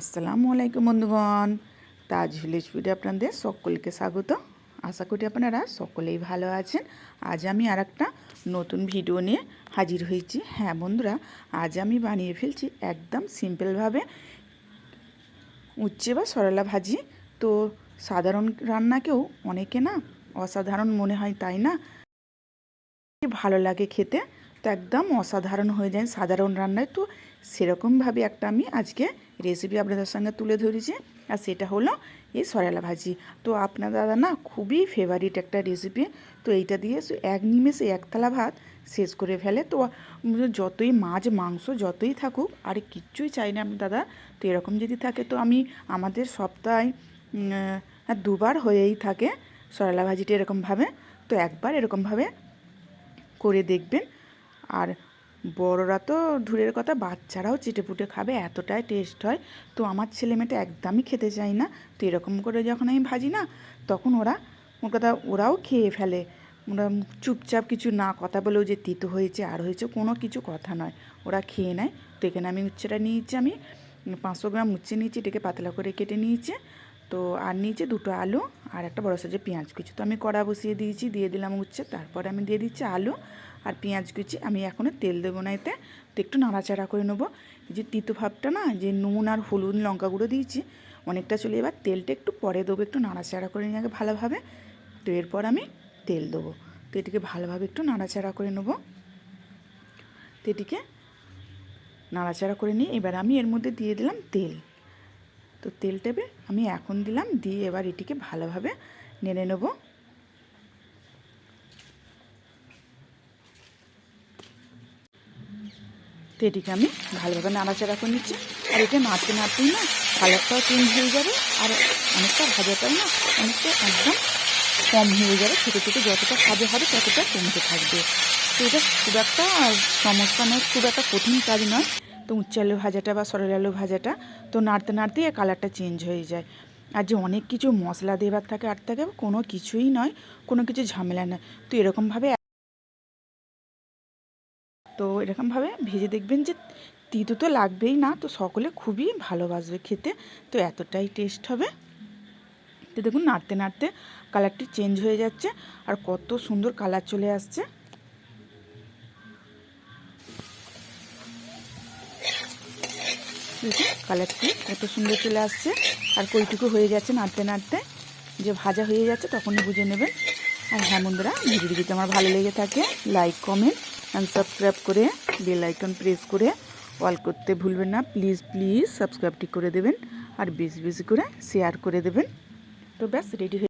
আসসালামু আলাইকুম বন্ধুগণ, তাজ ভিলেজ ফুডে আপনাদের সকলকে স্বাগত। আশা করি আপনারা সকলেই ভালো আছেন। আজ আমি আর একটা নতুন ভিডিও নিয়ে হাজির হয়েছি। হ্যাঁ বন্ধুরা, আজ আমি বানিয়ে ফেলছি একদম সিম্পলভাবে উচ্ছে বা সরলা ভাজি। তো সাধারণ রান্নাকেও অনেকে না অসাধারণ মনে হয়, তাই না? ভালো লাগে খেতে, তো একদম অসাধারণ হয়ে যায় সাধারণ রান্নায়। তো সেরকমভাবে একটা আমি আজকে রেসিপি আপনাদের সঙ্গে তুলে ধরেছি, আর সেটা হলো এই সরেলা ভাজি। তো আপনার দাদা না খুবই ফেভারিট একটা রেসিপি। তো এইটা দিয়ে এক নিমেষে এক থালা ভাত শেষ করে ফেলে। তো যতই মাছ মাংস যতই থাকুক আর কিচ্ছুই চাই না আপনার দাদা। তো এরকম যদি থাকে তো আমি আমাদের সপ্তাহে দুবার হয়েই থাকে সরেলা ভাজিটা এরকমভাবে। তো একবার এরকমভাবে করে দেখবেন। আর বড়রা তো দূরের কথা, বাচ্চারাও চেটেপুটে খাবে, এতটাই টেস্ট হয়। তো আমার ছেলেমেয়েটা একদমই খেতে চায় না। তো এরকম করে যখন আমি ভাজি না, তখন ওরাও খেয়ে ফেলে। ওরা চুপচাপ কিছু না কথা বলেও যে তিতো হয়েছে আর হয়েছে কোনো কিছু কথা নয়, ওরা খেয়ে নেয়। তো এখানে আমি উচ্ছেটা নিয়েছি, আমি 500 গ্রাম উচ্ছে নিয়েছি, এটাকে পাতলা করে কেটে নিয়েছি। তো আর নিচে 2টো আলু আর একটা বড় সাইজের পেঁয়াজ কুচি। তো আমি কড়া বসিয়ে দিয়েছি, দিয়ে দিলাম উচ্ছে, তারপরে আমি দিয়ে দিচ্ছি আলু আর পেঁয়াজ কুচি। আমি এখনও তেল দেবো না এতে, তো একটু নাড়াচাড়া করে নেবো। যে তিতো ভাবটা না, যে নুন আর হলুদ লঙ্কা গুঁড়ো দিয়েছি অনেকটা চলে, এবার তেলটা একটু পরে দেবো, একটু নাড়াচাড়া করে নিয়ে আগে ভালোভাবে। তো এরপর আমি তেল দেবো। তো এটিকে ভালোভাবে একটু নাড়াচাড়া করে নেবো। তো এটিকে নাড়াচাড়া করে নিয়ে এবার আমি এর মধ্যে দিয়ে দিলাম তেল। তো তেলটাকে আমি এখন দিলাম, দিয়ে এবার এটিকে ভালোভাবে নেড়ে নেব। তো এটিকে আমি ভালোভাবে নাড়াচাড়া করে নিচ্ছি। আর এটা নাড়তে নাড়তেই না কালারটাও চেঞ্জ হয়ে যাবে, আর অনেকটা ভাজাটাও না অনেকটা একদম কম হয়ে যাবে। ছোটো ছোটো যতটা ভাজা হবে ততটা কমতে থাকবে। তো এটা খুব একটা সমস্যা নয়, খুব একটা কঠিন কাজ নয়। তো উচ্ছে আলু ভাজাটা বা সরল আলু ভাজাটা তো নাড়তে নাড়তেই কালারটা চেঞ্জ হয়ে যায়। আর যে অনেক কিছু মশলা দেবার থাকে আর থাকে কোনো কিছুই নয়, কোনো কিছু ঝামেলা নয়। তো এরকমভাবে ভেজে দেখবেন যে তিতো তো লাগবেই না, তো সকলে খুবই ভালোবাসবে খেতে। তো এতটাই টেস্ট হবে। তো দেখুন নাড়তে নাড়তে কালারটি চেঞ্জ হয়ে যাচ্ছে, আর কত সুন্দর কালার চলে আসছে। দেখুন কালারটি কত সুন্দর চলে আসছে, আর কইটুকু হয়ে যাচ্ছে নাড়তে নাড়তে, যে ভাজা হয়ে যাচ্ছে তখনই বুঝে নেবেন। আর হ্যাঁ বন্ধুরা, ভিডিওটি যদি আমার ভালো লেগে থাকে লাইক কমেন্ট অ্যান্ড সাবস্ক্রাইব করে বেল আইকন প্রেস করে অল করতে ভুলবেন না। প্লিজ প্লিজ সাবস্ক্রাইবটি করে দেবেন, আর বেশি বেশি করে শেয়ার করে দেবেন। তো ব্যাস রেডি হয়ে